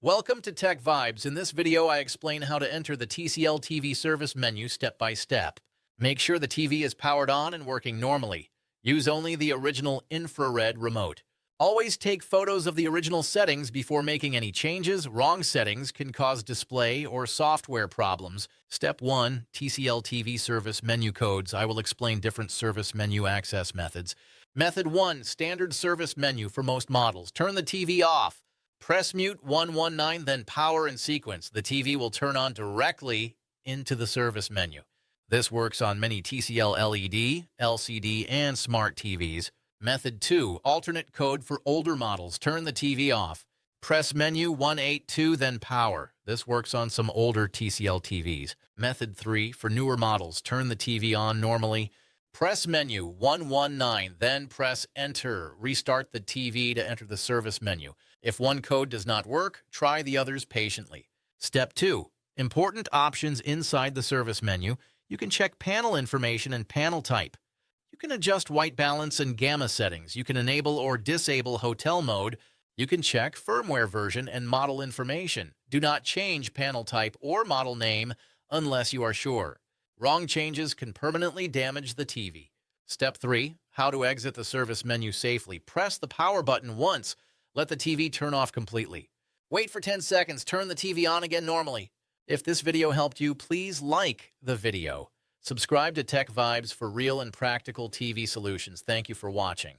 Welcome to Tech Vibes. In this video, I explain how to enter the TCL TV service menu step by step. Make sure the TV is powered on and working normally. Use only the original infrared remote. Always take photos of the original settings before making any changes. Wrong settings can cause display or software problems. Step 1. TCL TV service menu codes. I will explain different service menu access methods. Method 1. Standard service menu for most models. Turn the TV off. Press mute 119, then power in sequence. The TV will turn on directly into the service menu. This works on many TCL LED, LCD, and Smart TVs. Method 2. Alternate code for older models. Turn the TV off. Press menu 182, then power. This works on some older TCL TVs. Method 3. For newer models. Turn the TV on normally. Press menu 119, then press enter. Restart the TV to enter the service menu. If one code does not work, try the others patiently. Step 2. Important options inside the service menu. You can check panel information and panel type. You can adjust white balance and gamma settings. You can enable or disable hotel mode. You can check firmware version and model information. Do not change panel type or model name unless you are sure. Wrong changes can permanently damage the TV. Step 3. How to exit the service menu safely. Press the power button once. Let the TV turn off completely. Wait for 10 seconds. Turn the TV on again normally. If this video helped you, please like the video. Subscribe to Tech Vibes for real and practical TV solutions. Thank you for watching.